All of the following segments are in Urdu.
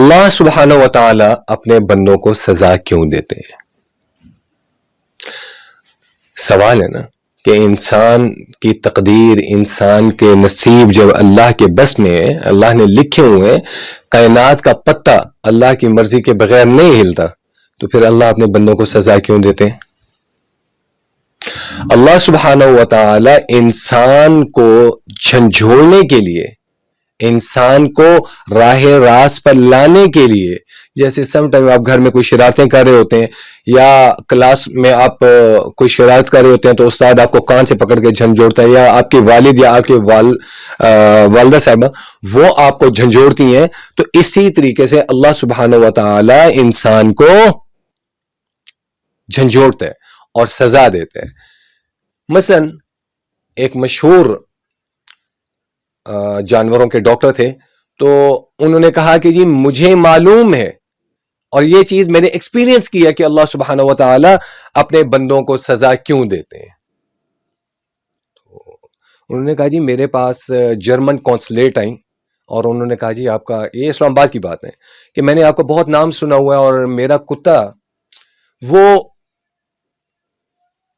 اللہ سبحانہ و تعالی اپنے بندوں کو سزا کیوں دیتے ہیں؟ سوال ہے نا کہ انسان کی تقدیر، انسان کے نصیب جب اللہ کے بس میں ہے، اللہ نے لکھے ہوئے، کائنات کا پتہ اللہ کی مرضی کے بغیر نہیں ہلتا، تو پھر اللہ اپنے بندوں کو سزا کیوں دیتے ہیں؟ اللہ سبحانہ و تعالی انسان کو جھنجھوڑنے کے لیے، انسان کو راہ راست پر لانے کے لیے، جیسے سم ٹائم آپ گھر میں کوئی شرارتیں کر رہے ہوتے ہیں یا کلاس میں آپ کوئی شرارت کر رہے ہوتے ہیں تو استاد آپ کو کان سے پکڑ کے جھنجھوڑتا ہے، یا آپ کے والد یا آپ کے والدہ صاحبہ وہ آپ کو جھنجھوڑتی ہیں، تو اسی طریقے سے اللہ سبحانہ و تعالی انسان کو جھنجھوڑتا ہے اور سزا دیتا ہے۔ مثلا ایک مشہور جانوروں کے ڈاکٹر تھے، تو انہوں نے کہا کہ جی مجھے معلوم ہے اور یہ چیز میں نے ایکسپیرینس کیا کہ اللہ سبحانہ و تعالی اپنے بندوں کو سزا کیوں دیتے ہیں۔ تو انہوں نے کہا جی میرے پاس جرمن کونسلیٹ آئیں اور انہوں نے کہا جی آپ کا، یہ اسلام آباد کی بات ہے، کہ میں نے آپ کا بہت نام سنا ہوا ہے اور میرا کتا وہ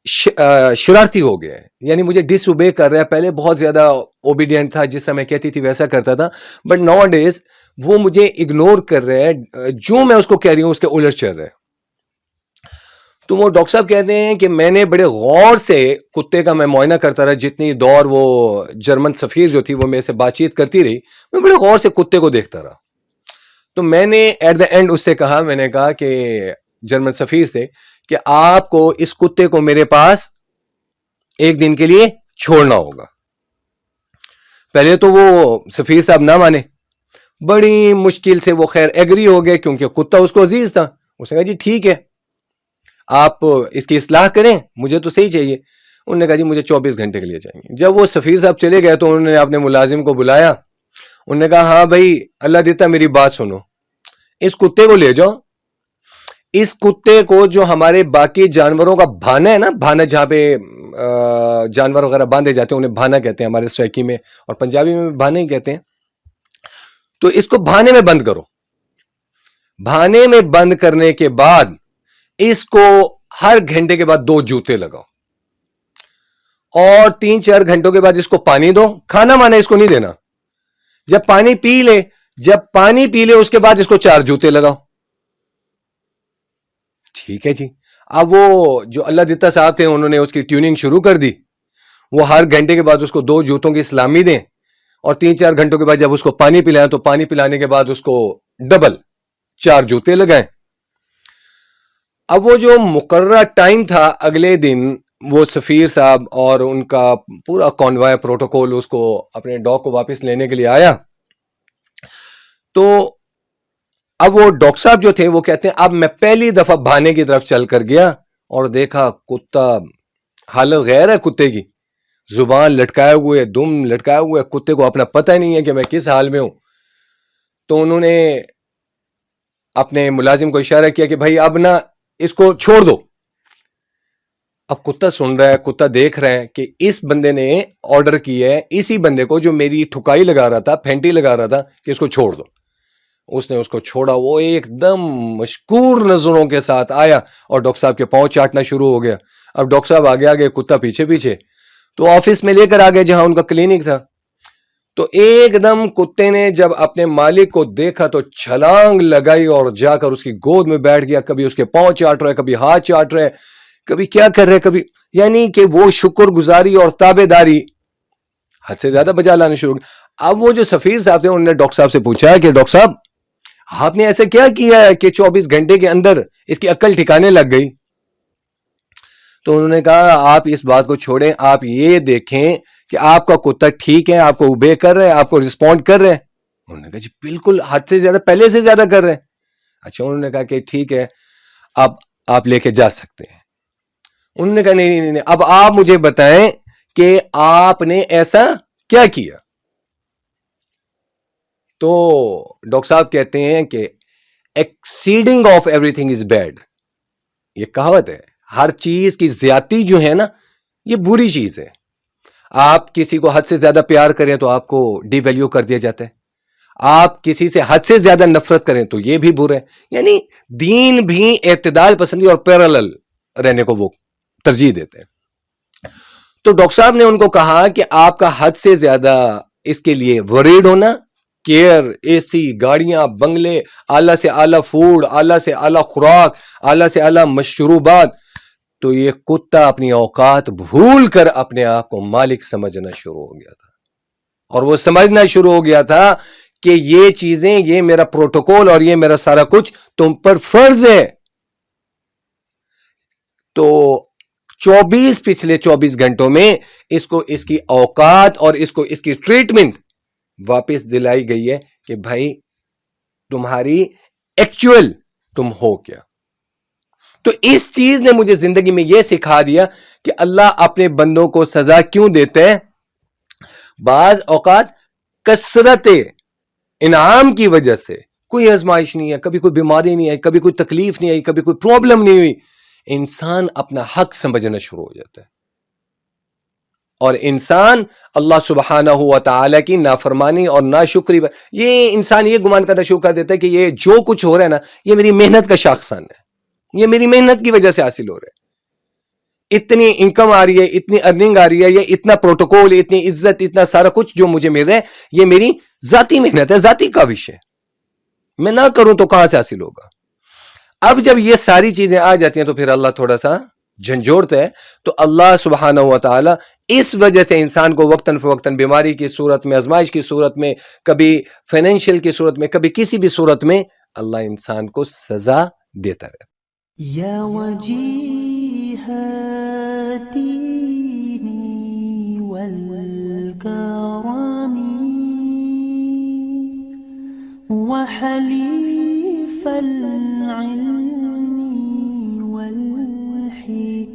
شرارتی ہو گیا ہے، یعنی مجھے ڈس اوبے کر رہا ہے، پہلے بہت زیادہ اوبیڈینٹ تھا، جس طرح میں کہتی تھی ویسا کرتا تھا، بٹ ناؤ ڈیز وہ مجھے اگنور کر رہا ہے، جو میں اس کو کہہ رہی ہوں اس کے الٹ چل رہا ہے۔ تو وہ ڈاکٹر صاحب کہتے ہیں کہ میں نے بڑے غور سے کتے کا میں معائنہ کرتا رہا، جتنی دور وہ جرمن سفیر جو تھی وہ میرے سے بات چیت کرتی رہی، میں بڑے غور سے کتے کو دیکھتا رہا۔ تو میں نے ایٹ دا اینڈ اس سے کہا، میں نے کہا کہ جرمن سفیر سے کہ آپ کو اس کتے کو میرے پاس ایک دن کے لیے چھوڑنا ہوگا۔ پہلے تو وہ سفیر صاحب نہ مانے، بڑی مشکل سے وہ خیر ایگری ہو گئے، کیونکہ کتا اس کو عزیز تھا۔ اس نے کہا جی ٹھیک ہے، آپ اس کی اصلاح کریں، مجھے تو صحیح چاہیے۔ انہوں نے کہا جی مجھے 24 گھنٹے کے لیے چاہیے۔ جب وہ سفیر صاحب چلے گئے تو انہوں نے اپنے ملازم کو بلایا، انہوں نے کہا ہاں بھائی اللہ دیتا میری بات سنو، اس کتے کو لے جاؤ، اس کتے کو جو ہمارے باقی جانوروں کا بھانا ہے نا، بھانا جہاں پہ جانور وغیرہ باندھے جاتے ہیں انہیں بھانا کہتے ہیں ہمارے سرائکی میں، اور پنجابی میں بھانے ہی کہتے ہیں، تو اس کو بھانے میں بند کرو۔ بھانے میں بند کرنے کے بعد اس کو ہر گھنٹے کے بعد 2 جوتے لگاؤ، اور 3-4 گھنٹوں کے بعد اس کو پانی دو، کھانا مانا اس کو نہیں دینا۔ جب پانی پی لے اس کے بعد اس کو 4 جوتے لگاؤ۔ ٹھیک ہے جی۔ اب وہ جو اللہ دیتا صاحب تھے انہوں نے اس کی ٹیوننگ شروع کر دی، وہ ہر گھنٹے کے بعد اس کو 2 جوتوں کی سلامی دیں، اور 3-4 گھنٹوں کے بعد جب اس کو پانی پلائیں تو پانی پلانے کے بعد اس کو ڈبل 4 جوتے لگائیں۔ اب وہ جو مقررہ ٹائم تھا، اگلے دن وہ سفیر صاحب اور ان کا پورا کانوائے پروٹوکول اس کو اپنے ڈاگ کو واپس لینے کے لیے آیا، تو اب وہ ڈاکٹر صاحب جو تھے وہ کہتے ہیں اب میں پہلی دفعہ بھانے کی طرف چل کر گیا اور دیکھا کتا، حالت غیر ہے کتے کی، زبان لٹکائے ہوئے، دم لٹکائے ہوئے، کتے کو اپنا پتہ نہیں ہے کہ میں کس حال میں ہوں۔ تو انہوں نے اپنے ملازم کو اشارہ کیا کہ بھائی اب نہ اس کو چھوڑ دو۔ اب کتا سن رہا ہے، کتا دیکھ رہا ہے کہ اس بندے نے آرڈر کیا ہے اسی بندے کو جو میری ٹھکائی لگا رہا تھا، پھینٹی لگا رہا تھا، کہ اس کو چھوڑ دو۔ اس نے اس کو چھوڑا، وہ ایک دم مشکور نظروں کے ساتھ آیا اور ڈاکٹر صاحب کے پاؤں چاٹنا شروع ہو گیا۔ اب ڈاکٹر صاحب آگے آگے، کتا پیچھے پیچھے، تو آفس میں لے کر آگے جہاں ان کا کلینک تھا۔ تو ایک دم کتے نے جب اپنے مالک کو دیکھا تو چھلانگ لگائی اور جا کر اس کی گود میں بیٹھ گیا، کبھی اس کے پاؤں چاٹ رہا ہے، کبھی ہاتھ چاٹ رہا ہے، کبھی کیا کر رہے، کبھی، یعنی کہ وہ شکر گزاری اور تابع داری حد سے زیادہ بجا لانا شروع۔ اب وہ جو سفیر صاحب تھے انہوں نے ڈاکٹر صاحب سے پوچھا کہ ڈاکٹر صاحب آپ نے ایسا کیا کیا ہے کہ 24 گھنٹے کے اندر اس کی عقل ٹھکانے لگ گئی؟ تو انہوں نے کہا آپ اس بات کو چھوڑیں، آپ یہ دیکھیں کہ آپ کا کتا ٹھیک ہے، آپ کو اوبے کر رہے ہیں، آپ کو رسپونڈ کر رہے ہیں؟ انہوں نے کہا جی بالکل، حد سے زیادہ، پہلے سے زیادہ کر رہے ہیں۔ اچھا، انہوں نے کہا کہ ٹھیک ہے، اب آپ لے کے جا سکتے ہیں۔ انہوں نے کہا نہیں، اب آپ مجھے بتائیں کہ آپ نے ایسا کیا کیا؟ تو ڈاکٹر صاحب کہتے ہیں کہ exceeding of every thing is bad, یہ کہاوت ہے، ہر چیز کی زیادتی جو ہے نا یہ بری چیز ہے۔ آپ کسی کو حد سے زیادہ پیار کریں تو آپ کو ڈی ویلیو کر دیا جاتا ہے، آپ کسی سے حد سے زیادہ نفرت کریں تو یہ بھی برا ہے. یعنی دین بھی اعتدال پسندی اور پیرالل رہنے کو وہ ترجیح دیتے ہیں. تو ڈاکٹر صاحب نے ان کو کہا کہ آپ کا حد سے زیادہ اس کے لیے وریڈ ہونا، کیئر، اے سی، گاڑیاں، بنگلے، اعلیٰ سے اعلیٰ فوڈ، اعلیٰ سے اعلیٰ خوراک، اعلیٰ سے اعلیٰ مشروبات، تو یہ کتا اپنی اوقات بھول کر اپنے آپ کو مالک سمجھنا شروع ہو گیا تھا. اور وہ سمجھنا شروع ہو گیا تھا کہ یہ چیزیں، یہ میرا پروٹوکول اور یہ میرا سارا کچھ تم پر فرض ہے. تو پچھلے 24 گھنٹوں میں اس کو اس کی اوقات اور اس کو اس کی ٹریٹمنٹ واپس دلائی گئی ہے کہ بھائی تمہاری ایکچوئل تم ہو کیا. تو اس چیز نے مجھے زندگی میں یہ سکھا دیا کہ اللہ اپنے بندوں کو سزا کیوں دیتے ہیں. بعض اوقات کثرت انعام کی وجہ سے، کوئی آزمائش نہیں ہے، کبھی کوئی بیماری نہیں آئی، کبھی کوئی تکلیف نہیں آئی، کبھی کوئی پرابلم نہیں ہوئی، انسان اپنا حق سمجھنا شروع ہو جاتا ہے. اور انسان اللہ سبحانہ و تعالی کی نافرمانی اور ناشکری یہ انسان یہ گمان کرنا شروع کر دیتا ہے کہ یہ جو کچھ ہو رہا ہے نا، یہ میری محنت کا شاخسان ہے، یہ میری محنت کی وجہ سے حاصل ہو رہا ہے. اتنی انکم آ رہی ہے، اتنی ارننگ آ رہی ہے، یہ اتنا پروٹوکول، اتنی عزت، اتنا سارا کچھ جو مجھے مل رہا ہے، یہ میری ذاتی محنت ہے، ذاتی کاوش ہے. میں نہ کروں تو کہاں سے حاصل ہوگا؟ اب جب یہ ساری چیزیں آ جاتی ہیں تو پھر اللہ تھوڑا سا جھنجھوڑتا ہے. تو اللہ سبحانہ و تعالی اس وجہ سے انسان کو وقتاً فوقتاً بیماری کی صورت میں، آزمائش کی صورت میں، کبھی فائنینشیل کی صورت میں، کبھی کسی بھی صورت میں اللہ انسان کو سزا دیتا رہتا. یا وجیہ دینی والکرم وحلیف العلم والحکم